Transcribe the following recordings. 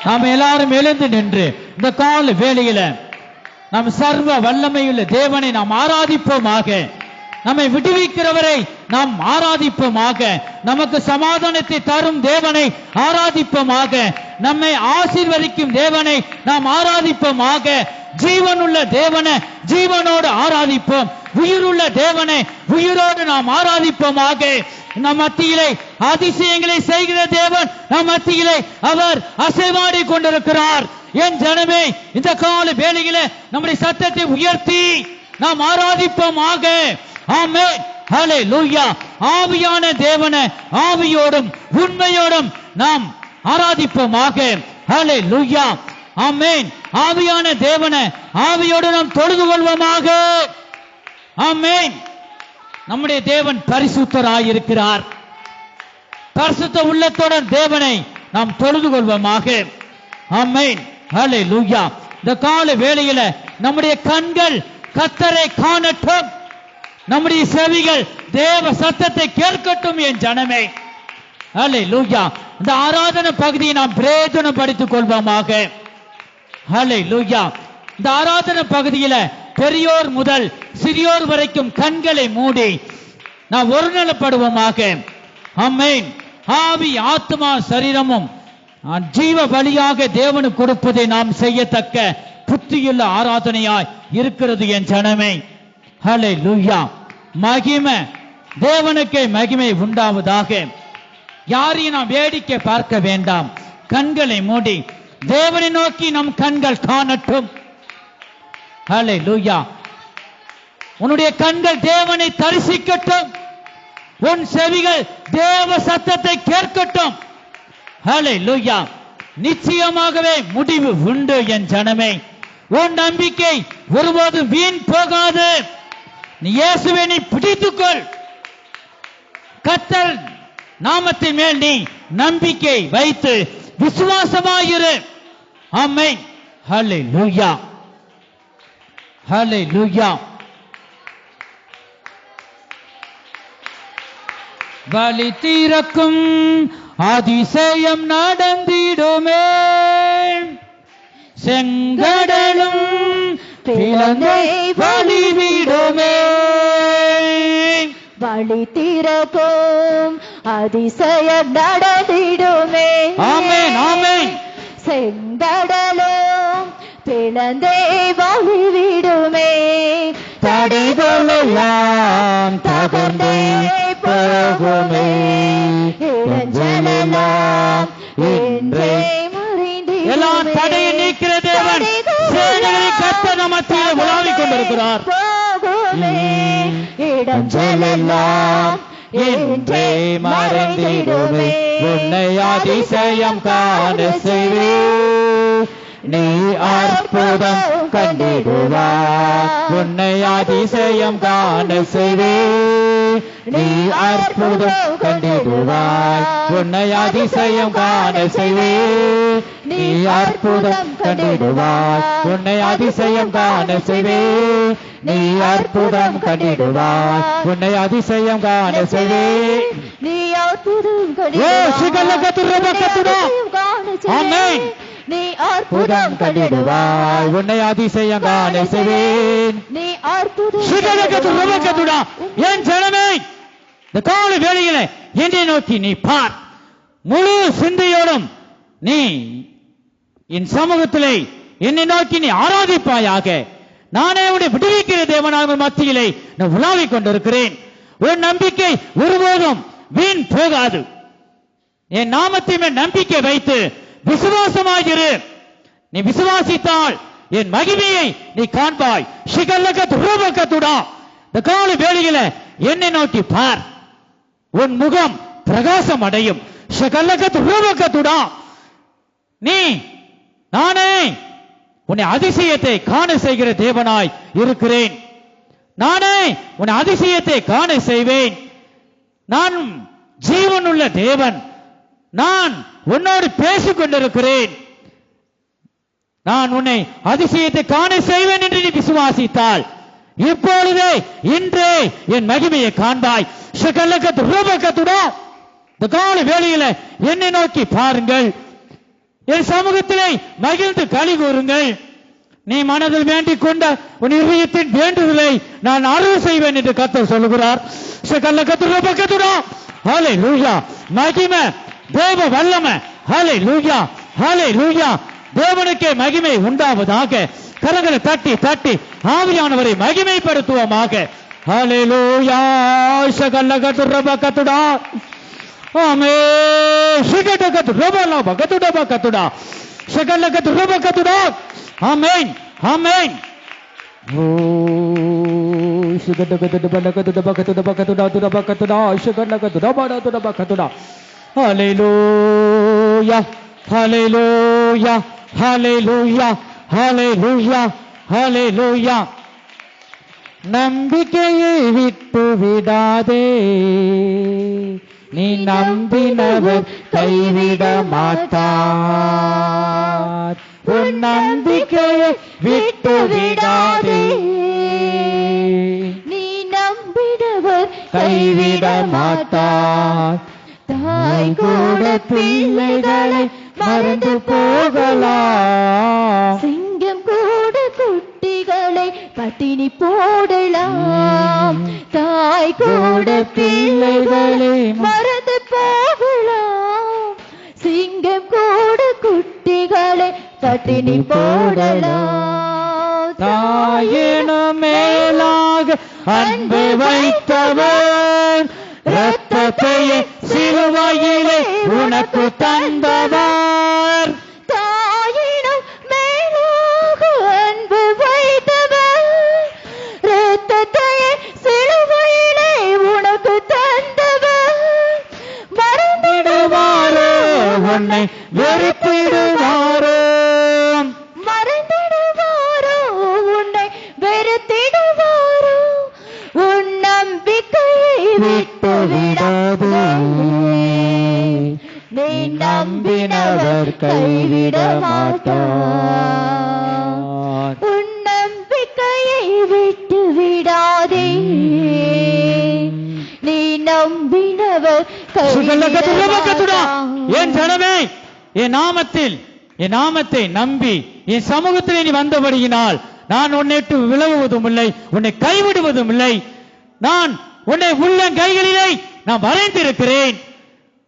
நாம் எல்லாரும் எழுந்து நின்று இந்த கால வேளையில நாம் சர்வ வல்லமையுள்ள தேவனை நாம் ஆராதிப்போமாக. நம்மை விடுவிக்கிறவரை நாம் ஆராதிப்போமாக. நமக்கு சமாதானத்தை தரும் தேவனை ஆராதிப்போமாக. நம்மை ஆசீர்வதிக்கும் தேவனை நாம் ஆராதிப்போமாக. ஜீவனுள்ள தேவனை ஜீவனோடு ஆராதிப்போம். உயிருள்ள தேவனை உயிரோடு நாம் ஆராதிப்போமாக. நம் மத்தியிலே அதிசயங்களை செய்கிற தேவன் நம் மத்தியிலே அவர் அசைவாடி கொண்டிருக்கிறார். என் ஜனமே, இந்த கால வேளையிலே நம்முடைய சத்தத்தை உயர்த்தி நாம் ஆராதிப்போமாக. ஆமென், ஹல்லேலூயா. ஆவியான தேவனை ஆவியோடும் உண்மையோடும் நாம் ஆராதிப்போமாக. ஹல்லேலூயா, ஆமென். ஆவியான தேவனை ஆவியோடு நாம் தொழுது கொள்வோமாக. ஆமென். நம்முடைய தேவன் பரிசுத்தராயிருக்கிறார். பரிசுத்த உள்ளத்துடன் தேவனை நாம் தொழுது கொள்வோமாக. ஆமென், ஹல்லேலூயா. இந்த கால வேளையில நம்முடைய கண்கள் கர்த்தரை காணட்டும், நம்முடைய செவிகள் தேவ சத்தத்தை கேட்கட்டும். என் ஜனமே, ஹல்லேலூயா. இந்த ஆராதனை பகுதியை நாம் பிரயோஜனப்படுத்திக் கொள்வோமாக. ஹல்லேலூயா. இந்த ஆராதனை பகுதியில பெரியோர் முதல் சிறியோர் வரைக்கும் கண்களை மூடி நாம் ஒருநிலைப்படுவோமாக. ஆமென். ஆவி ஆத்மா சரீரமும் ஜீவ பலியாக தேவனுக்கு கொடுப்பதை நாம் செய்யத்தக்க புத்தியுள்ள ஆராதனையாய் இருக்கிறது. என் ஜனமே, ஹல்லேலூயா. மகிமை தேவனுக்கே மகிமை உண்டாவதாக. யாரையும் நாம் வேடிக்கை பார்க்க வேண்டாம். கண்களை மூடி தேவனை நோக்கி நம் கண்கள் காணட்டும். ஹல்லேலூயா. உன்னுடைய கண்கள் தேவனை தரிசிக்கட்டும். உன் செவிகள் தேவ சத்தத்தை கேட்கட்டும். ஹல்லேலூயா. நிச்சயமாகவே முடிவு உண்டு. என் ஜனமே, உன் நம்பிக்கை ஒருபோதும் வீண் போகாது. நீ இயேசுவை நீ பிடித்துக்கொள். கர்த்தர் நாமத்தின் மேல் நீ நம்பிக்கை வைத்து விசுவாசமாயிரு. ஆமென், ஹல்லேலூயா, ஹல்லேலூயா. வழி திறக்கும் அதிசயம் நடந்திடுமே. செங்கடலும் பிளந்தே வழிவிடுமே. வழி திறக்கும் அதிசயம் நடந்திடுமே. ஆமென், ஆமென். செங்கடலும் பிளந்தே வழிவிடுமே. தடைகளெல்லாம் தகர்ந்தே போகுமே. இளஞ்சலெல்லாம் என்றே மறைந்திடுமே. எல்லாம் தடையை நீக்கிற தேவன் சேனைகளின் கர்த்தர் நம் மத்தியிலே உலாவிக் கொண்டிருக்கிறார். போகுமே. இடஞ்சலெல்லாம் என்றே மறைந்திடுமே. உன்னை அதிசயம் காண செய்வே நீ அற்புதம் கண்டிடுவாய். உன்னை அதிசயம் காண செய்வே நீ அற்புதம் கண்டிடுவாய். உன்னை அதிசயம் காண செய்வே நீ அற்புதம் கண்டிடுவாய். உன்னை அதிசயம் காண செய்வே நீ அற்புதம் கண்டிடுவாய். உன்னை அதிசயம் காண செய்வே நீ அற்புதம் ஆமென். நீ அற்புதம் கண்டிடுவாய். உன்னை அதிசயம் காண செய்வேன். நீ அற்புதம். என் ஜனமே, இந்த கால வேளையில என்னை நோக்கி நீ பார். முழு சிந்தையோடும் நீ என் சமூகத்திலே என்னை நோக்கி நீ ஆராதிப்பாயாக. நானே உடைய விடுவிக்கிற தேவனாக மத்தியிலே நான் உலாவிக் கொண்டிருக்கிறேன். உன் நம்பிக்கை ஒருபோதும் வீண் போகாது. என் நாமத்தை மேல் நம்பிக்கை வைத்து விசுவாசமாயிரு. நீ விசுவாசித்தால் என் மகிமையை நீ காண்பாய். இந்த கால வேளையில என்னை நோக்கி பார். உன் முகம் பிரகாசம் அடையும். நீ நானே உன்னை அதிசயத்தை காண செய்கிற தேவனாய் இருக்கிறேன். நானே உன்னை அதிசயத்தை காண செய்வேன். நான் ஜீவனுள்ள தேவன். நான் உன்னோடு பேசிக் கொண்டிருக்கிறேன். நான் உன்னை அதிசயத்தை காண செய்வேன் என்று நீ விசுவாசித்தால் இப்பொழுதே இன்றே என் மகிமையை காண்பாய். இந்த கால வேளையில என்னை நோக்கி பாருங்கள். என் சமூகத்திலே மகிழ்ந்து களி கூறுங்கள். நீ மனதில் வேண்டிக் கொண்ட உன் இதயத்தின் வேண்டுதலை நான் அருள் செய்வேன் என்று கர்த்தர் சொல்லுகிறார். ஹல்லேலூயா. மகிமை, தேவ வல்லமை. ஹல்லேலூயா, ஹல்லேலூயா. தேவனுக்கே மகிமை உண்டாவதாக. கரங்களை தட்டி தட்டி ஆவியானவரை மகிமைப்படுத்துவோமாக. ஹல்லேலூயா. ஷகல்லகதுரபகதுடா. ஆமென். ஷகடகதுரபலபகதுடபகதுடா. ஷகல்லகதுரபகதுடா. ஆமென், ஆமென். ஓ ஷகடகதுரபலகதுடபகதுடபகதுடா ஷகல்லகதுரபலகதுடபகதுடா. ஹல்லேலூயா, ஹல்லேலூயா, ஹல்லேலூயா, ஹல்லேலூயா, ஹல்லேலூயா. நம்பிக்கையை விட்டு விடாதே, நீ நம்பினவர் கைவிட மாட்டார். உன் நம்பிக்கையை விட்டு விடாதே, நீ நம்பினவர் கைவிட மாட்டார். தாய் கூட பிள்ளைகளை மறந்து போகலாம், சிங்கம் கூட குட்டிகளை பட்டினி போடலாம். தாய் கூட பிள்ளைகளை மறந்து போகலாம், சிங்கம் கூட குட்டிகளை பட்டினி போடலாம். தாயினும் மேலாக அன்பு வைத்தவர், இரத்தத்தையே சிலுவையிலே உனக்கு தந்தவர். தாயினும் மேலாக அன்பு வைத்தவர், இரத்தத்தையே சிலுவையிலே உனக்கு தந்தவர். மறந்திடுவாரோ உன்னை வெறுத்திடுவாரோ, மறந்திடுவாரோ உன்னை வெறுத்திடுவாரோ. உன் நம்பிக்கையை விட்டு விடாதே, நீ நம்பினவர் கைவிட மாட்டார். உன் நம்பிக்கையை விட்டு விடாதே, நீ நம்பினவர் கைவிட மாட்டார். என் ஜனமே, என் நாமத்தை நம்பி என் சமூகத்திலே நீ வந்தபடியினால் நான் உன்னை விட்டு விலகுவதும் இல்லை, உன்னை கைவிடுவதும் இல்லை. நான் உன்னை உள்ள கைகளிலே நான் வரைந்திருக்கிறேன்.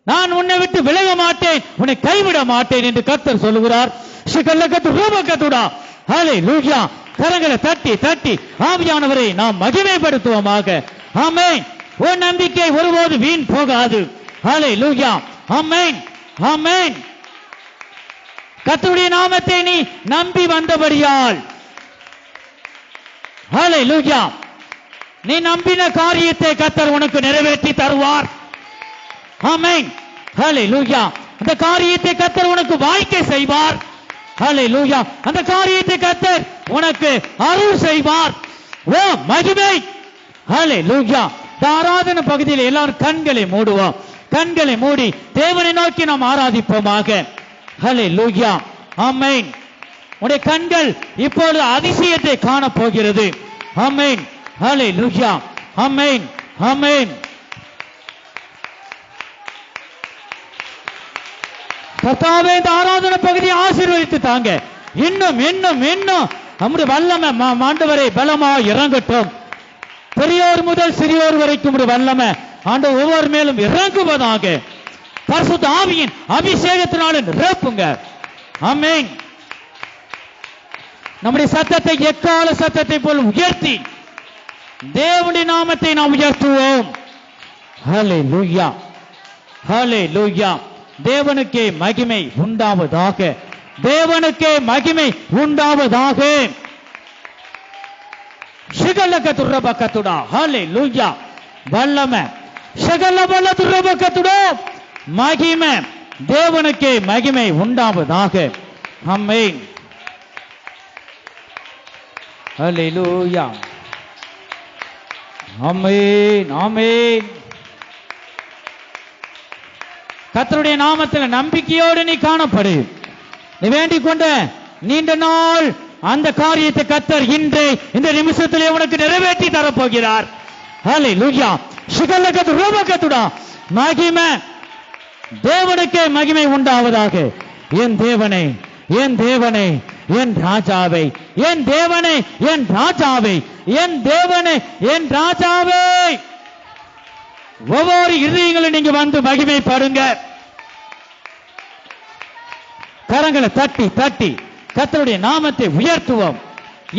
நான் உன்னை விட்டு விலக மாட்டேன், உன்னை கைவிட மாட்டேன் என்று கர்த்தர் சொல்லுகிறார். ஹல்லேலூயா. கரங்களை தட்டி தட்டி ஆவியானவரை நாம் மகிமைப்படுத்துவோமாக. ஆமென். உன் நம்பிக்கை ஒருபோது வீண் போகாது. ஹல்லேலூயா. ஆமென், ஆமென். கர்த்தருடைய நாமத்தை நீ நம்பி வந்தபடியால், ஹல்லேலூயா, நீ நம்பின காரியத்தை கர்த்தர் உனக்கு நிறைவேற்றி தருவார். ஆமென். ஹல்லேலூயா. அந்த காரியத்தை கர்த்தர் உனக்கு வாய்க்க செய்வார். ஹல்லேலூயா. அந்த காரியத்தை கர்த்தர் உனக்கு அருள் செய்வார். ஓ மகிமை. ஹல்லேலூயா. இந்த ஆராதனை பகுதியில் எல்லாரும் கண்களை மூடுவோம். கண்களை மூடி தேவனை நோக்கி நாம் ஆராதிப்போமாக. ஹல்லேலூயா. ஆமென். உடைய கண்கள் இப்பொழுது அதிசயத்தை காண போகிறது. ஆமென். ஹல்லேலூயா. ஆமென், ஆமென். கர்த்தாவே, இந்த ஆராதனை பகுதியை ஆசீர்வதித்து தாங்க. இன்னும் இன்னும் இன்னும் நம்முடைய வல்லமை ஆண்டவரே பலமா இறங்கட்டும். பெரியோர் முதல் சிறியோர் வரைக்கும் வல்லமை ஆண்டவர் ஒவ்வொரு மேலும் இறங்குவதாக. பரிசுத்த ஆவியின் அபிஷேகத்தினால நிரப்புங்க. ஆமென். நம்முடைய சத்தத்தை எக்கால சத்தத்தை போல் உயர்த்தி தேவனுடைய நாமத்தை நாம் உயர்த்துவோம். ஹல்லேலூயா, ஹல்லேலூயா. தேவனுக்கே மகிமை உண்டாவதாக, தேவனுக்கே மகிமை உண்டாவதாக. ஷகலகதுரபகதுடா. ஹல்லேலூயா. வல்லமை ஷகலபலதுரபகதுடா. மகிமை தேவனுக்கே மகிமை உண்டாவதாக. ஆமென். ஹல்லேலூயா. ஆமென், ஆமென். கர்த்தருடைய நாமத்தில் நம்பிக்கையோடு நீ காணப்படு. நீ வேண்டிக் கொண்ட நீண்ட நாள் அந்த காரியத்தை கர்த்தர் இன்று இந்த நிமிஷத்திலே உனக்கு நிறைவேற்றி தரப்போகிறார். ஹல்லேலூயா. ஷகலகதுரபகதுடா. மகிமை தேவனுக்கே மகிமை உண்டாவதாக. என் தேவனே, என் தேவனே, என் ராஜாவே, என் தேவனே, என் ராஜாவே, என் தேவனே, என் ராஜாவே. ஒவ்வொரு இருதயங்களும் நீங்க வந்து மகிமைப்படுங்க. கரங்களை தட்டி தட்டி கர்த்தருடைய நாமத்தை உயர்த்துவோம்.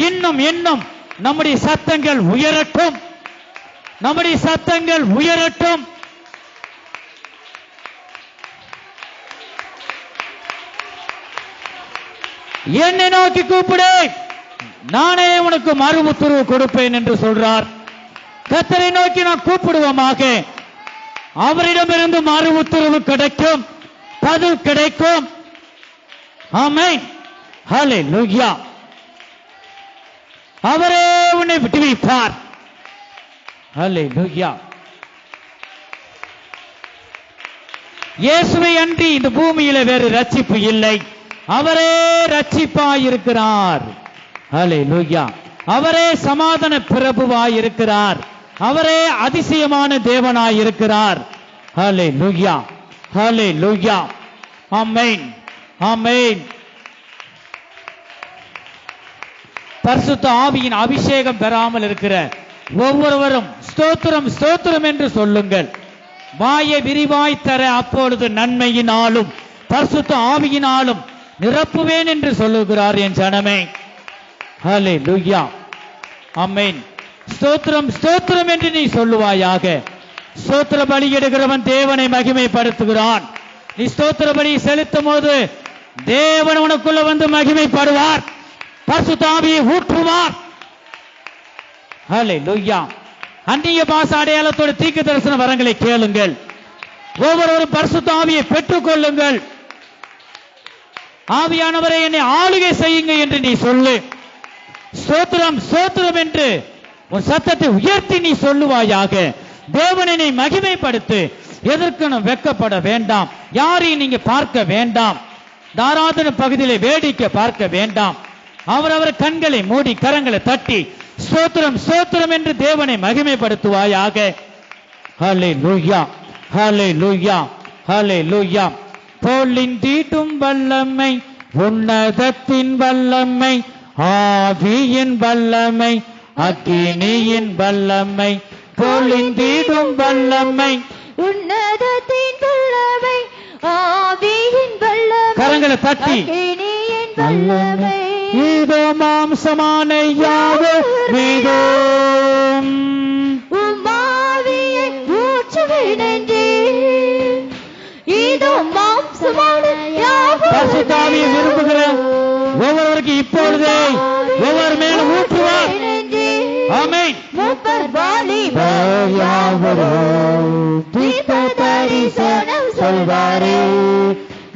இன்னும் இன்னும் நம்முடைய சத்தங்கள் உயரட்டும், நம்முடைய சத்தங்கள் உயரட்டும். என்னை நோக்கி கூப்பிடு, நானே உனக்கு மறு உத்தரவு கொடுப்பேன் என்று சொல்றார். கர்த்தரை நோக்கி நான் கூப்பிடுவோமாக, அவரிடமிருந்து மறு உத்தரவு கிடைக்கும், பதில் கிடைக்கும். ஆமென், ஹல்லேலூயா. அவரே உன்னை விடுவிப்பார். ஹல்லேலூயா. இயேசுவை அன்றி இந்த பூமியில வேறு ரட்சிப்பு இல்லை. அவரே ரட்சிப்பாய் இருக்கிறார். ஹல்லேலூயா. அவரே சமாதான பிரபுவாய் இருக்கிறார். அவரே அதிசயமான தேவனாய் இருக்கிறார். ஹல்லேலூயா, ஹல்லேலூயா. ஆமென், ஆமென். பரிசுத்த ஆவியின் அபிஷேகம் பெறாமல் இருக்கிற ஒவ்வொருவரும் ஸ்தோத்திரம் ஸ்தோத்திரம் என்று சொல்லுங்கள். வாயை விரிவாய் தர அப்பொழுது நன்மையினாலும் பரிசுத்த ஆவியினாலும் நிரப்புவேன் என்று சொல்லுகிறார் என் ஜனமே. ஹல்லேலூயா, ஆமென். ஸ்தோத்திரம் ஸ்தோத்திரம் என்று நீ சொல்லுவாயாக. ஸ்தோத்திர பலியிடுகிறவன் தேவனை மகிமைப்படுத்துகிறான். நீ ஸ்தோத்திர பலி செலுத்தும் போது தேவன் உனக்குள்ள வந்து மகிமைப்படுவார், பரிசுத்த ஆவியை ஊற்றுவார். ஹல்லேலூயா. அந்நிய பாஷை அடையாளத்தோடு தீர்க்க தரிசன வரங்களை கேளுங்கள். ஒவ்வொருவரும் பரிசுத்த ஆவியை பெற்றுக் கொள்ளுங்கள். ஆவியானவரை என்னை ஆளுகை செய்யுங்க என்று நீ சொல்லு. ஸ்தோத்திரம் ஸ்தோத்திரம் என்று உன் சத்தத்தை உயர்த்தி நீ சொல்லுவாயாக. தேவனை மகிமைப்படுத்து. எதற்கனும் வெட்கப்பட வேண்டாம். யாரையும் நீங்க பார்க்க வேண்டாம். தாராதன பகுதியிலே வேடிக்கை பார்க்க வேண்டாம். அவரவர் கண்களை மூடி கரங்களை தட்டி ஸ்தோத்திரம் ஸ்தோத்திரம் என்று தேவனை மகிமைப்படுத்துவாயாக. ஹல்லேலூயா, ஹல்லேலூயா, ஹல்லேலூயா. பொழிந்திடும் வல்லமை, உன்னதத்தின் வல்லமை, ஆவியின் வல்லமை, அக்கினியின் வல்லமை. பொழிந்திடும் வல்லமை, உன்னதத்தின் வல்லமை, ஆவியின் வல்லமை, கரங்களை தட்டி அக்கினியின் வல்லமை. இதோ மாம்சமான யாவே மீதோம் உம்மாவியை ஊற்றுவேன் என்றே. இதோ மாம்சமான யாவே பரிசுத்த ஆவியை விரும்புகிற ஒவ்வொருவருக்கு இப்பொழுதே ஒவ்வொரு மேலும் ஊற்றுவார். ஆமென். முப்பர் வாலிபர் யாவரும் தீர்க்க தரிசனம் சொல்வாரே.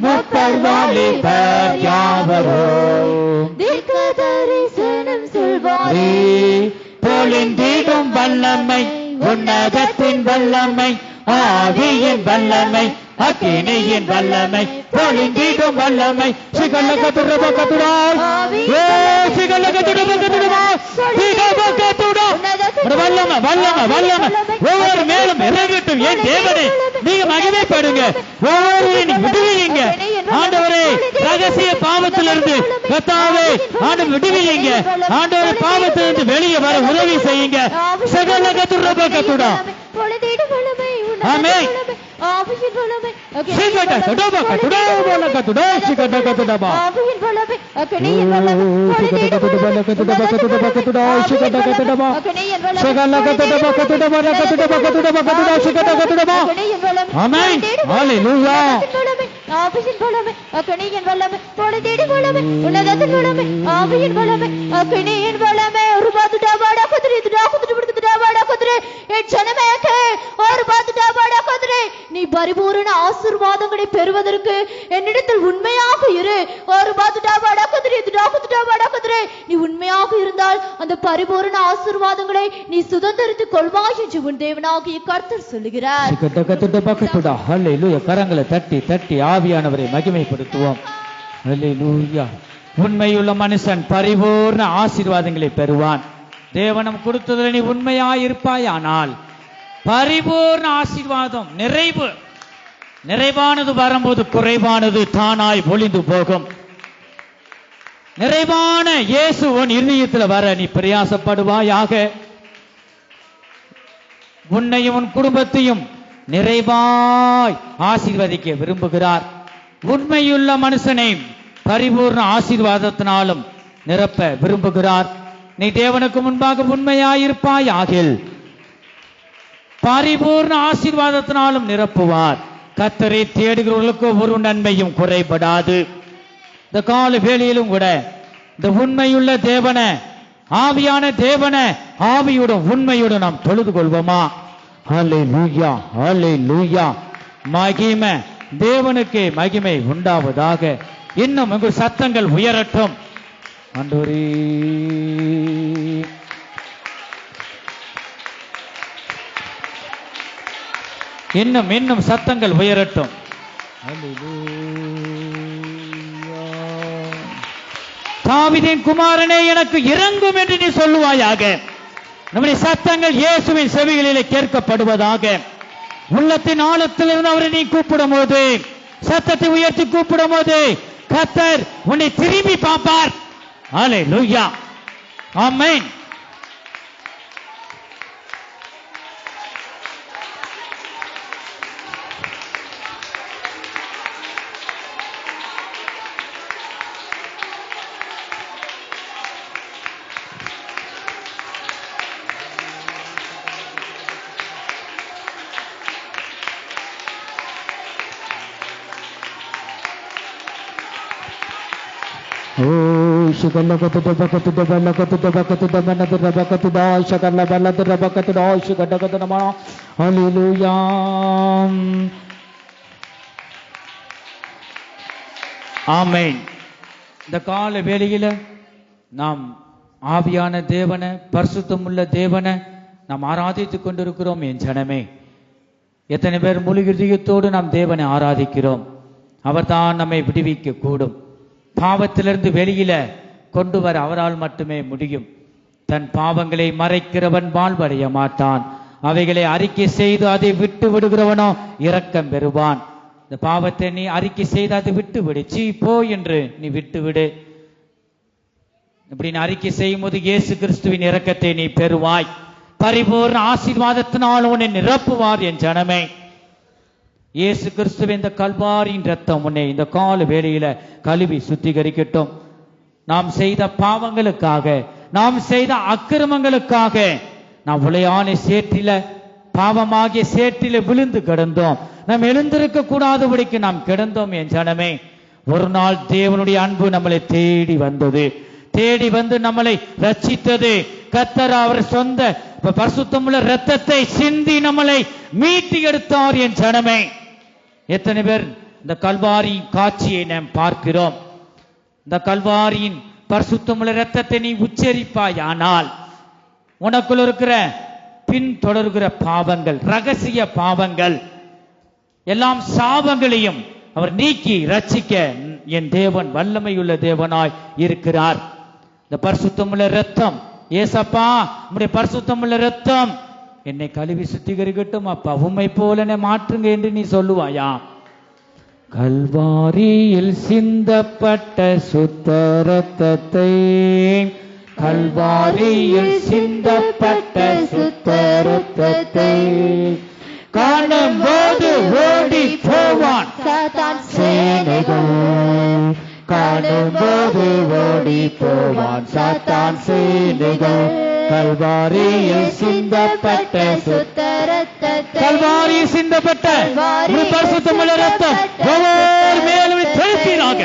முப்பர் வாலிபர் யாவரும் தீர்க்க தரிசனம் சொல்வாரே. பொழிந்திடும் வல்லமை, உன்னதத்தின் வல்லமை, ஆவியின் வல்லமை, அக்கினியின் வல்லமை. பொழிந்திடும் வல்லமை. சிகலகதுரபகதுராய், ஏ சிகலகதுரபகதுராய், சிகலகதுரா. வல்லமை வல்லமை வல்லமை ஒவ்வொரு மேலும் இறங்கட்டும். என் தேவனே, நீங்க மகிமைப்படுங்க. ஒவ்வொருவரையும் விடுவீங்க ஆண்டவரே. ரகசிய பாவத்திலிருந்து கர்த்தாவே ஆண்டு விடுவீங்க ஆண்டவரே. பாவத்திலிருந்து வெளியே வர உதவி செய்யுங்க. சகலகதுரபகதுரா. ஆமென். ஆவியின் வல்லமை, சிகடகதுரபகதுரா, பலகதுரா, சிகடகதுரபா. ஆவியின் வல்லமை, அக்கினியின் வல்லமை. சிகடகதுரபகதுரா, சிகடகதுரபா. சகலகதுரபகதுரபகதுரபகதுரபகதுரா, சிகடகதுரபா. ஆமென். ஹல்லேலூயா. ஆவியின் வல்லமை, அக்கினியின் வல்லமை. பொழுதின் வல்லமை, உன்னதத்தின் வல்லமை, ஆவியின் வல்லமை, அக்கினியின் வல்லமை. ஒரு பாத்து டாபாடா குதிரை குதிரை டாபாடா குதிரை. என் ஜனமே ஒரு பாத்து டாபாடா குதிரை. நீ பரிபூரண ஆசீர்வாதங்களை பெறுவதற்கு என்னிடத்தில் உண்மையாக இரு. ஒரு பாத்து டாபாடா குதிரை டாபாடா குதிரை. நீ உண்மையாக இருந்தால் அந்த பரிபூரண ஆசீர்வாதங்களை நீ சுதந்திரித்துக் கொள்வாய் என்று உன் தேவனாகிய கர்த்தர் சொல்லுகிறார். ஹல்லேலூயா. கரங்களை தட்டி தட்டி ஆவியானவரை மகிமைப்படுத்துவோம். ஹல்லேலூயா. உண்மையுள்ள மனுஷன் பரிபூர்ண ஆசீர்வாதங்களை பெறுவான். தேவனம் கொடுத்ததில் நீ உண்மையாய் இருப்பாய், ஆனால் பரிபூர்ண ஆசீர்வாதம் நிறைவு நிறைவானது வரும்போது குறைவானது தானாய் ஒளிந்து போகும். நிறைவான இயேசு உன் இருதயத்தில் வர நீ பிரயாசப்படுவாயாக. உன்னையும் உன் குடும்பத்தையும் நிறைவாய் ஆசீர்வதிக்க விரும்புகிறார். உண்மையுள்ள மனுஷனை பரிபூர்ண ஆசீர்வாதத்தினாலும் நிரப்ப விரும்புகிறார். நீ தேவனுக்கு முன்பாக உண்மையாயிருப்பாயாகில் பரிபூர்ண ஆசீர்வாதத்தினாலும் நிரப்புவார். கர்த்தரை தேடுகிறவர்களுக்கு ஒரு நன்மையும் குறைபடாது. இந்த கால வேளையிலும் கூட இந்த உண்மையுள்ள தேவன, ஆவியான தேவன, ஆவியுடன் உண்மையுடன் நாம் தொழுது கொள்வோமா? ஹல்லேலூயா, ஹல்லேலூயா. மகிமை தேவனுக்கு மகிமை உண்டாவதாக. இன்னும் உங்கள் சத்தங்கள் உயரட்டும். ஆண்டவரே, இன்னும் இன்னும் சத்தங்கள் உயரட்டும். தாவீதின் குமாரனே எனக்கு இறங்கும் என்று நீ சொல்லுவாயாக. நம்முடைய சத்தங்கள் இயேசுவின் செவிகளிலே கேட்கப்படுவதாக. உள்ளத்தின் ஆழத்திலிருந்து அவரை நீ கூப்பிடும் போது, சத்தத்தை உயர்த்தி கூப்பிடும் போது கர்த்தர் உன்னை திரும்பி பார்ப்பார். ஹல்லேலூயா, ஆமென். ஆமென். இந்த கால வேளையில நாம் ஆவியான தேவனை, பரிசுத்தமுள்ள தேவனை நாம் ஆராதித்துக் கொண்டிருக்கிறோம். என் ஜனமே, எத்தனை பேர் முழு இதயத்தோடு நாம் தேவனை ஆராதிக்கிறோம்? அவர் தான் நம்மை விடுவிக்க கூடும். பாவத்திலிருந்து வெளியில கொண்டு வர அவரால் மட்டுமே முடியும். தன் பாவங்களை மறைக்கிறவன் வாழ்வடைய மாட்டான். அவைகளை அறிக்கை செய்து அதை விட்டு விடுகிறவனோ இரக்கம் பெறுவான். இந்த பாவத்தை நீ அறிக்கை செய்து அதை விட்டு விடு. சீ போ என்று நீ விட்டு விடு. இப்படி அறிக்கை செய்யும் போது இயேசு கிறிஸ்துவின் இரக்கத்தை நீ பெறுவாய். பரிபூர்ண ஆசீர்வாதத்தினால் உன்னை நிரப்புவார். என் ஜனமே, இயேசு கிறிஸ்துவின் இந்த கல்வாரியின் ரத்தம் உன்னை இந்த கால வேளையில கழுவி சுத்திகரிக்கட்டும். நாம் செய்த பாவங்களுக்காக, நாம் செய்த அக்கிரமங்களுக்காக நாம் உளையான சேற்றில, பாவமாகிய சேற்றில விழுந்து கிடந்தோம். நாம் எழுந்திருக்க கூடாதபடிக்கு நாம் கிடந்தோம். என் ஜனமே, ஒரு நாள் தேவனுடைய அன்பு நம்மளை தேடி வந்தது. தேடி வந்து நம்மளை ரட்சித்தது. கர்த்தர் அவர் சொந்த பரிசுத்தமுள்ள இரத்தத்தை சிந்தி நம்மளை மீட்டு எடுத்தார். என் ஜனமே, எத்தனை பேர் இந்த கல்வாரி காட்சியை நாம் பார்க்கிறோம்? இந்த கல்வாரியின் பரிசுத்தமுள்ள இரத்தத்தை நீ உச்சரிப்பாய், ஆனால் உனக்குள் இருக்கிற பின் தொடர்கிற பாவங்கள், ரகசிய பாவங்கள் எல்லாம் சாபங்களையும் அவர் நீக்கி ரட்சிக்க என் தேவன் வல்லமையுள்ள தேவனாய் இருக்கிறார். இந்த பரிசுத்தமுள்ள இரத்தம், ஏசப்பா உம்முடைய பரிசுத்தமுள்ள இரத்தம் என்னை கழுவி சுத்திகரிக்கட்டும் அப்பா, உம்மை போல மாற்றுங்க என்று நீ சொல்லுவாயா? கல்வாரியில் சிந்தப்பட்ட சுத்த இரத்தத்தை, கல்வாரியில் சிந்தப்பட்ட சுத்த இரத்தத்தை காணும்போது ஓடி போவான் சாத்தான் சேனைகள். காணும்போது ஓடி போவான் சாத்தான் சேனைகள். கல்வாரியில் சிந்தப்பட்ட சுத்த இரத்தத்தை, கல்வாரியில் சிந்தப்பட்ட பரிசுத்தமுள்ள இரத்தம் ஒவ்வொரு மேலும் தெளிப்பீராக.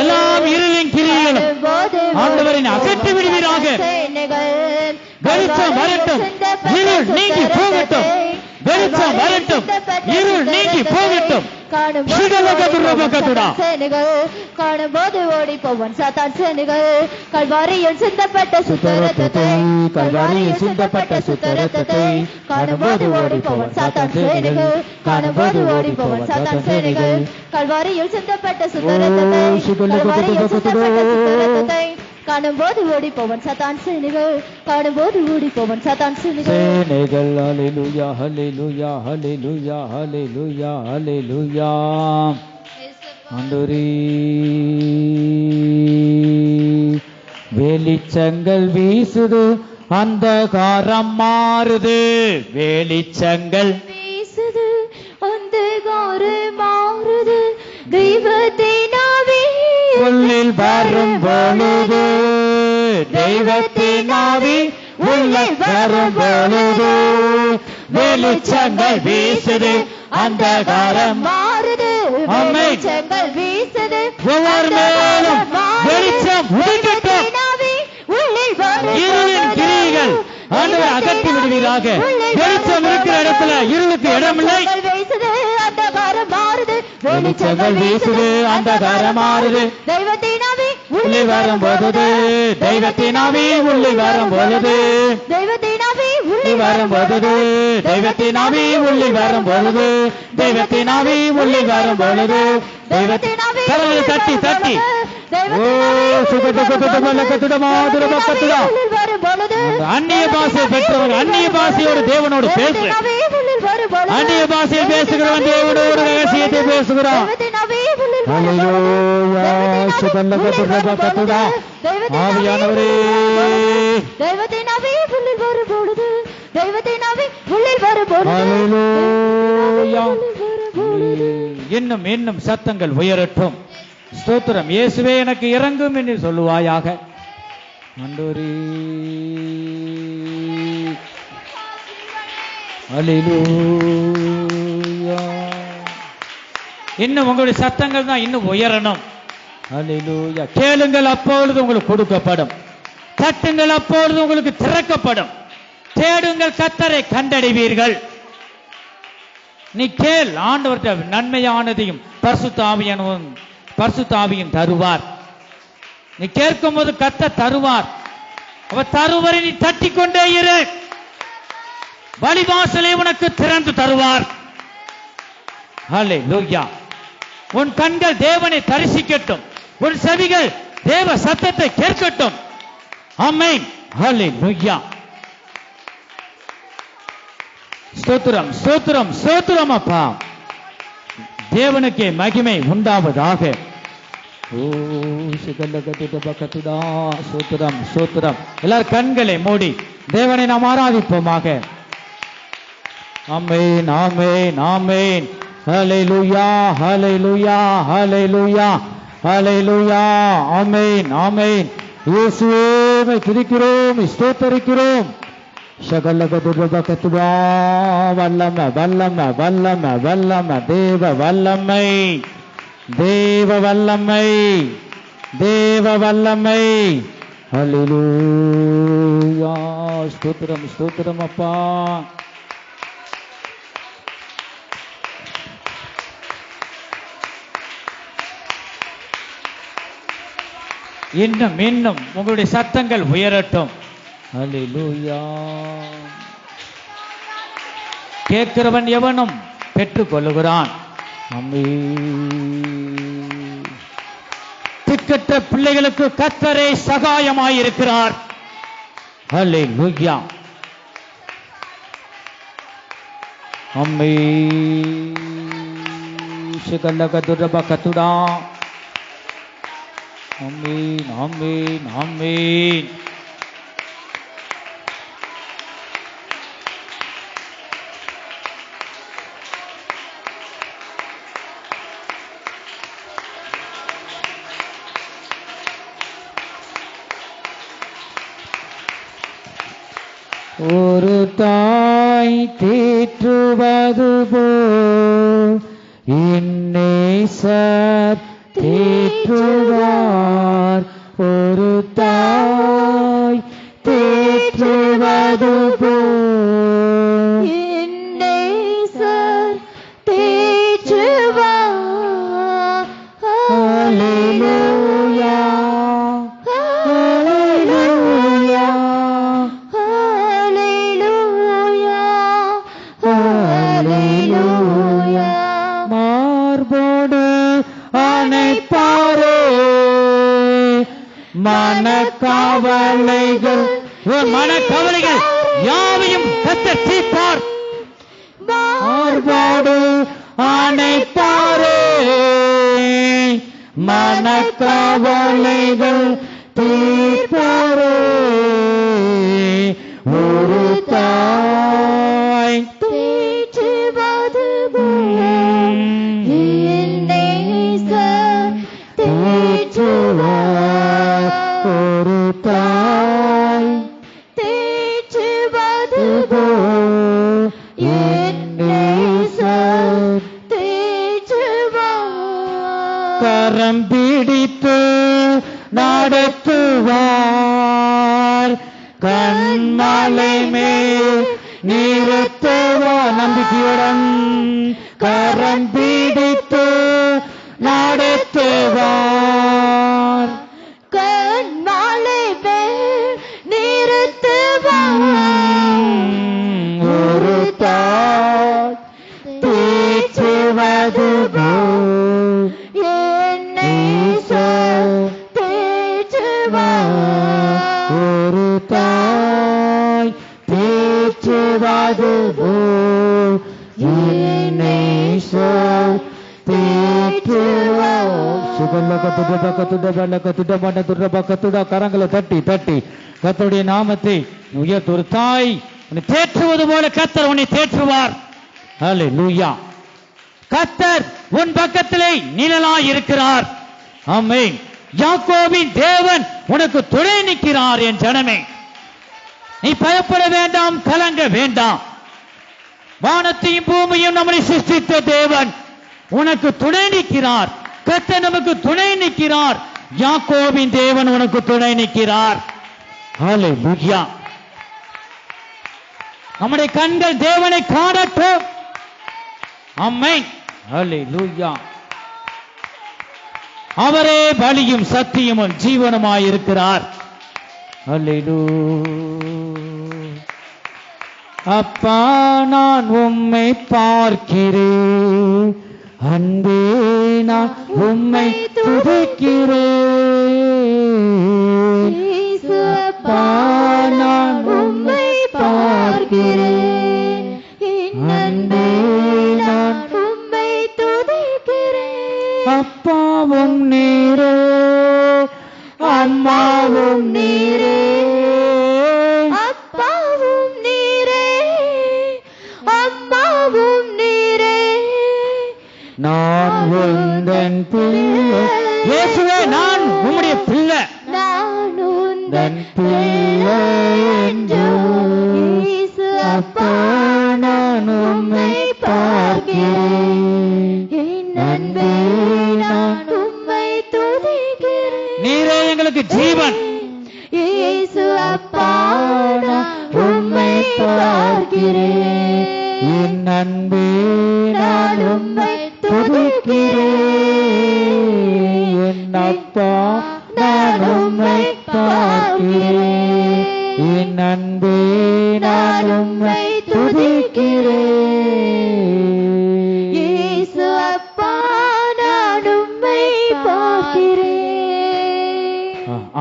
எல்லாம் இருளின் கிரியைகளும் ஆண்டவரின் அகற்றி விடுவீராக. வெளிச்சம் வரட்டும், இருள் நீங்கி போகட்டும். வெளிச்சம் வரட்டும், இருள் நீங்கி போகட்டும். காணும்போது ஓடி போவான் சாத்தான் சேனைகள். கல்வாரியில் சிந்தப்பட்ட சுத்த இரத்தத்தை, கல்வாரியில் சிந்தப்பட்ட சுத்த இரத்தத்தை காணும்போது ஓடி போவான் சாத்தான் சேனைகள். காணும்போது ஓடி போவான் சாத்தான் சேனைகள். கல்வாரியில் சிந்தப்பட்ட சுத்த இரத்தத்தை, கல்வாரியில் சிந்தப்பட்ட சுத்த இரத்தத்தை காணும்போது ஓடி போவன் சத்தான் சேனைகள் காணும்போது ஓடி போவன் சத்தான் சேனைகள் ஹல்லேலூயா ஹல்லேலூயா ஹல்லேலூயா ஹல்லேலூயா ஹல்லேலூயா ஆண்டவரே வெளிச்சங்கள் வீசுது அந்தகாரம் மாறுது வெளிச்சங்கள் வீசுது அந்தகாரம் மாறுது தெய்வத்தின் ஆவி உள்ளில் வரும் பொழுது தெய்வத்தின் ஆவி உள்ளில் வரும் பொழுது வெளிச்சங்கள் வீசுது அந்தகாரம் மாறுது வெளிச்சங்கள் வீசுது ஒவ்வொரு மேலும் வெளிச்சம் உதிக்கட்டும் இருளின் கிரியைகள் ஆண்டவர் அகற்றி விடுவீராக வெளிச்சம் இருக்கிற இடத்துல இருளுக்கு இடமில்லை வெளிச்சங்கள் வீசுது அந்தகாரம் மாறுது தெய்வத்தின் ஆவி உள்ளே வரும் பொழுது தெய்வத்தின் ஆவி உள்ளே வரும் பொழுது தெய்வத்தின் ஆவி உள்ளே வரும் பொழுது தெய்வத்தின் ஆவி உள்ளே வரும் பொழுது தெய்வத்தின் ஆவி உள்ளே வரும் பொழுது தெய்வத்தின் ஆவி கரங்களை தட்டி தட்டி அந்நிய பாஷை பெற்றவர் அந்நிய பாஷையோடு தேவனோடு பேசு அந்நிய பாஷையில் பேசுகிறவன் தேவனோடு ரகசியத்தை பேசுகிறான் ஆவியானவரே தெய்வத்தின் ஆவி உள்ளில் வரும் பொழுது தெய்வத்தின் ஆவி உள்ளில் வரும் பொழுது இன்னும் இன்னும் சத்தங்கள் உயரட்டும் ஸ்தோத்திரம் இயேசுவே எனக்கு இறங்கும் என்று சொல்லுவாயாக ஆண்டவரே அல்லேலூயா இன்னும் உங்களுடைய சத்தங்கள் தான் இன்னும் உயரணும் அல்லேலூயா கேளுங்கள் அப்பொழுது உங்களுக்கு கொடுக்கப்படும் தட்டுங்கள் அப்பொழுது உங்களுக்கு திறக்கப்படும் தேடுங்கள் கர்த்தரை கண்டடைவீர்கள் நீ கேள் ஆண்டவர்கிட்ட நன்மையானதையும் பரிசுத்த ஆவியும் தருவார் நீ கேட்கும் போது கர்த்தர் தருவார் அவர் தருவரை நீ தட்டிக்கொண்டே இரு வழிவாசலை உனக்கு திறந்து தருவார் ஹல்லேலூயா உன் கண்கள் தேவனை தரிசிக்கட்டும் உன் செவிகள் தேவ சத்தத்தை கேட்கட்டும் ஆமென் ஹல்லேலூயா ஸ்தோத்திரம் ஸ்தோத்திரம் ஸ்தோத்திரம் அப்பா தேவனுக்கே மகிமை உண்டாவதாக ஓ ஸ்தோத்திரம் ஸ்தோத்திரம் எல்லாரும் கண்களை மூடி தேவனை நாம் ஆராதிப்போமாக ஆமென் ஆமென் ஆமென் ஹல்லேலூயா ஹல்லேலூயா ஹல்லேலூயா ஹல்லேலூயா ஆமென் ஆமென் இயேசுவே உம்மை துதிக்கிறோம் ஸ்தோத்தரிக்கிறோம் சகலகதுரபகதுரா வல்லம வல்லம வல்லம வல்லம தேவ வல்லமை தேவ வல்லமை தேவ வல்லமை ஹல்லேலூயா ஸ்தோத்திரம் ஸ்தோத்திரம் அப்பா இன்னும் இன்னும் உங்களுடைய சத்தங்கள் உயரட்டும் ஹல்லேலூயா கேட்கிறவன் எவனும் பெற்றுக் கொள்ளுகிறான் திக்கற்ற பிள்ளைகளுக்கு கர்த்தரே சகாயமாயிருக்கிறார் ஹல்லேலூயா சிகல்லகதுரபகதுடா ஆமென் ஆமென் ஆமென் ஒரு தாய் தேற்றுவது போல் இந்நேசர் தேற்றுவார் ஒரு தாய் தேற்றுவது போல் இந்நேசர் தேற்றுவார் ஹல்லேலூயா ஹல்லேலூயா ஹல்லேலூயா ஹல்லேலூயா மார்போடு அணைப்பாரே மனக்கவலைகள் உன் மனக்கவலைகள் யாவையும் கர்த்தர் தீர்ப்பார். மார்போடு அணைப்பாரே மனக்கவலைகள் தீர்ப்பாரே. ஒரு தாய் தேற்றுவது போல என் நேசர் தேற்றுவார். ஒரு தாய் தேற்றுவது போல என் நேசர் தேற்றுவார். கரம் பிடித்து நடத்துவார். கண்மலை மேல் நிறுத்துவார். நம்பிக்கையுடன் கரம் பிடித்து நடத்துவார். கண்மலை மேல் நிறுத்துவார். ஒரு தாய் தேற்றுவது போல் என் நேசர் தேற்றுவார். ஒரு தாய் தேற்றுவது போல் என் நேசர் தேற்றுவார். கரங்களை தட்டி தட்டி கர்த்தருடைய நாமத்தை உயர்த்து. ஒரு தாய் உன்னை தேற்றுவது போல கர்த்தர் உன்னை தேற்றுவார். ஹல்லேலூயா. கர்த்தர் உன் பக்கத்திலே நிழலாய் இருக்கிறார். ஆமென். யாக்கோபின் தேவன் உனக்கு துணை நிற்கிறார். என் ஜனமே, நீ பயப்பட வேண்டாம், கலங்க வேண்டாம். வானத்தையும் பூமியும் நம்மை சிருஷ்டித்த தேவன் உனக்கு துணை நிற்கிறார். கர்த்தர் நமக்கு துணை நிற்கிறார். யாக்கோபின் தேவன் உனக்கு துணை நிற்கிறார். ஹல்லேலூயா. நம்முடைய கண்கள் தேவனை காணட்டும். ஆமென். ஹல்லேலூயா. அவரே பலியும் சத்தியமும் ஜீவனுமாய் இருக்கிறார். ஹல்லேலூயா. அப்பா, நான் உம்மை பார்க்கிறேன். அன்பே, நான் உம்மை துதிக்கிறேன். இயேசு அப்பா, நான் உம்மை பார்க்கிறேன். என் அன்பே, நான் உம்மை துதிக்கிறேன். அப்பாவும் நீரே, அம்மாவும் நீரே, அப்பாவும் நீரே, அம்மாவும் நீரே. நான் உந்தன் பிள்ளை. இயேசுவே, நான் உம்முடைய பிள்ளை. நான் உந்தன் தன் பிள்ளை என்றும். இயேசு அப்பா, நான் உம்மை பார்க்கிறேன். என் அன்பே, நான் உம்மை துதிக்கிறேன். நீரே எங்களுக்கு ஜீவன். இயேசு அப்பா, நான் உம்மை பார்க்கிறேன். என் அன்பே, நான் உம்மை துதிக்கிறேன். என் அப்பா, நான் உம்மை பார்க்கிறேன். என் அன்பே, நான் உம்மை துதிக்கிறேன். இயேசு அப்பா, நான் உம்மை பார்க்கிறேன்.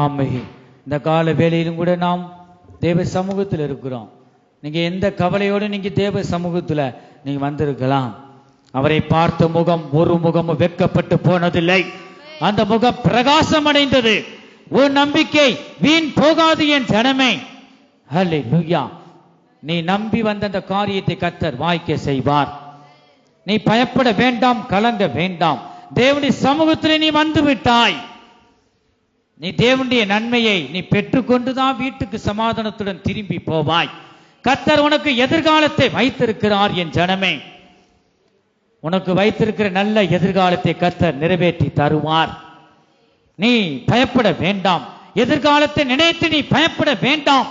ஆமென். இந்த கால வேளையிலும் கூட நாம் தேவ சமூகத்தில் இருக்கிறோம். நீங்க எந்த கவலையோடு நீங்க தேவ சமூகத்துல நீங்க வந்திருக்கலாம். அவரை பார்த்த முகம் ஒரு முகமும் வெட்கப்பட்டு போனதில்லை. அந்த முகம் பிரகாசம் அடைந்தது. உன் நம்பிக்கை வீண் போகாது என் ஜனமே. ஹல்லேலூயா. நீ நம்பி வந்த அந்த காரியத்தை கர்த்தர் வாய்க்க செய்வார். நீ பயப்பட வேண்டாம், கலங்க வேண்டாம். தேவனுடைய சமூகத்திலே நீ வந்து விட்டாய். நீ தேவனுடைய நன்மையை நீ பெற்றுக்கொண்டுதான் வீட்டுக்கு சமாதானத்துடன் திரும்பி போவாய். கர்த்தர் உனக்கு எதிர்காலத்தை வைத்திருக்கிறார் என் ஜனமே. உனக்கு வைத்திருக்கிற நல்ல எதிர்காலத்தை கர்த்தர் நிறைவேற்றி தருவார். நீ பயப்பட வேண்டாம். எதிர்காலத்தை நினைத்து நீ பயப்பட வேண்டாம்.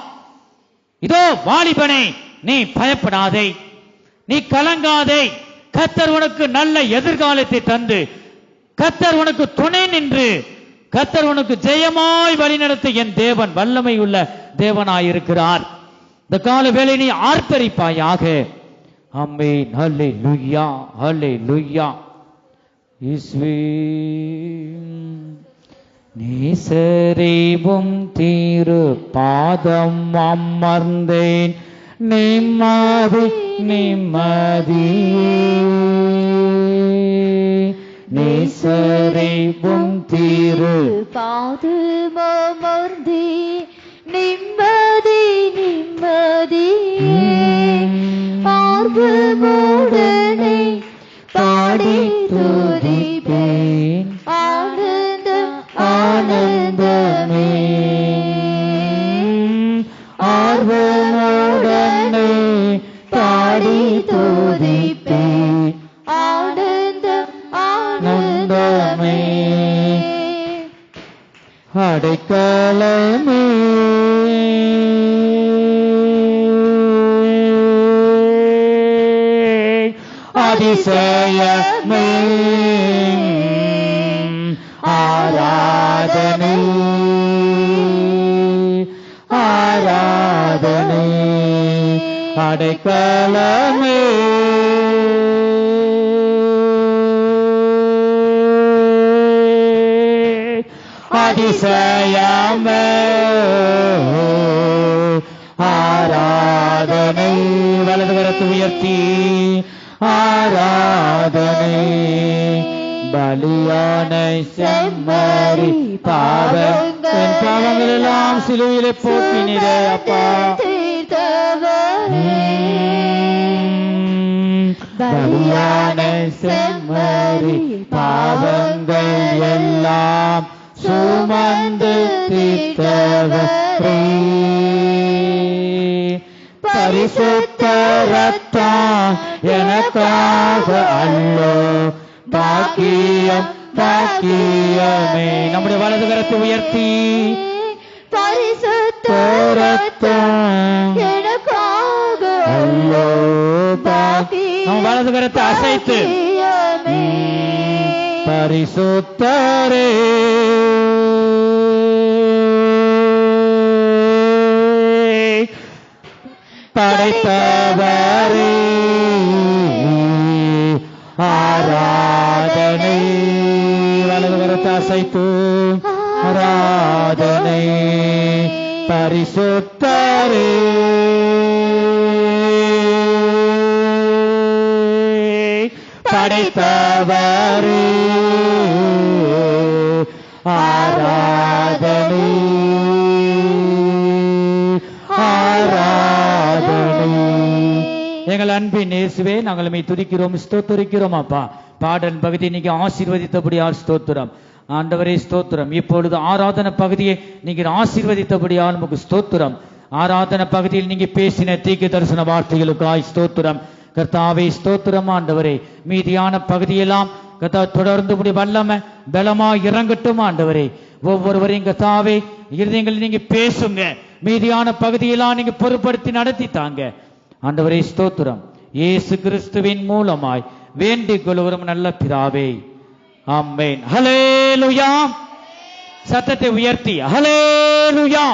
இதோ வாலிபனே, நீ பயப்படாதே, நீ கலங்காதே. கர்த்தர் உனக்கு நல்ல எதிர்காலத்தை தந்து, கர்த்தர் உனக்கு துணை நின்று, கர்த்தர் உனக்கு ஜெயமாய் வழிநடத்த என் தேவன் வல்லமை உள்ள தேவனாயிருக்கிறார். இந்த கால வேளை நீ ஆர்ப்பரிப்பாயாக. ஆமென். ஹல்லேலூயா, ஹல்லேலூயா. இயேசுவே, நேசரேவும் திரு பாதம் அமர்ந்தேன் நிம்மதி நிம்மதியே நேசரேவும் திரு பாதம் அமர்ந்தே நிம்மதி நிம்மதியே ஆர்வமுடனே பாடி துதிப்பேன் ஆனந்தம் ஆனந்தமே ஆர்வமுடனே பாடி துதிப்பேன் ஆனந்தம் ஆனந்தமே ஆனந்தமே அடைக்கலமே அதிசயமே ஆராதனை ஆராதனை அடைக்கலமே அதிசயமே ஆராதனை வலது கரத்தை உயர்த்தி ஆராதனை பலியான செம்மறி என் பாவங்கள் எல்லாம் சிலுவையிலே போற்றினீரே அப்பா பலியான செம்மறி பாவங்கள் எல்லாம் சுமந்து தீர்த்தவரே பரிசுத்த ரத்தம் எனக்காக அல்லோ பாக்கியம் பாக்கியமே நம்முடைய வலது கரத்தை உயர்த்தி பரிசுத்த ரத்தம் எனக்காக அல்லோ நம்ம வலது கரத்தை அசைத்து பரிசுத்தரே படைத்தவரே ஆராதனை வலது கரத்தை அசைத்து ஆராதனை பரிசுத்தரே படைத்தவரே ஆராதனை ஆராதனை எங்கள் அன்பின் இயேசுவே நாங்கள் உம்மை துதிக்கிறோம் ஸ்தோத்திரிக்கிறோம் அப்பா பாடல் பகுதி நீங்க ஆசீர்வதித்தபடியால் ஸ்தோத்திரம் ஆண்டவரே ஸ்தோத்திரம் இப்பொழுது ஆராதனை பகுதியை நீங்கள் ஆசீர்வதித்தபடியால் நமக்கு ஸ்தோத்திரம் ஆராதனை பகுதியில் நீங்க பேசின தீர்க்க தரிசன வார்த்தைகளுக்காய் ஸ்தோத்திரம் கர்த்தாவே ஸ்தோத்திரம் ஆண்டவரே மீதியான பகுதியெல்லாம் கர்த்தா தொடர்ந்து முடி வல்லமை பலமா இறங்கட்டும் ஆண்டவரே ஒவ்வொருவரையும் கர்த்தாவே இருதயங்களில் நீங்க பேசுங்க மீதியான பகுதியெல்லாம் நீங்க பொறுப்படுத்தி நடத்தி தாங்க ஆண்டவரே ஸ்தோத்திரம் இயேசு கிறிஸ்துவின் மூலமாய் வேண்டிக் கொள்கிறோம் நல்ல பிதாவே ஆமென் ஹல்லேலூயா சத்தத்தை உயர்த்தி ஹல்லேலூயா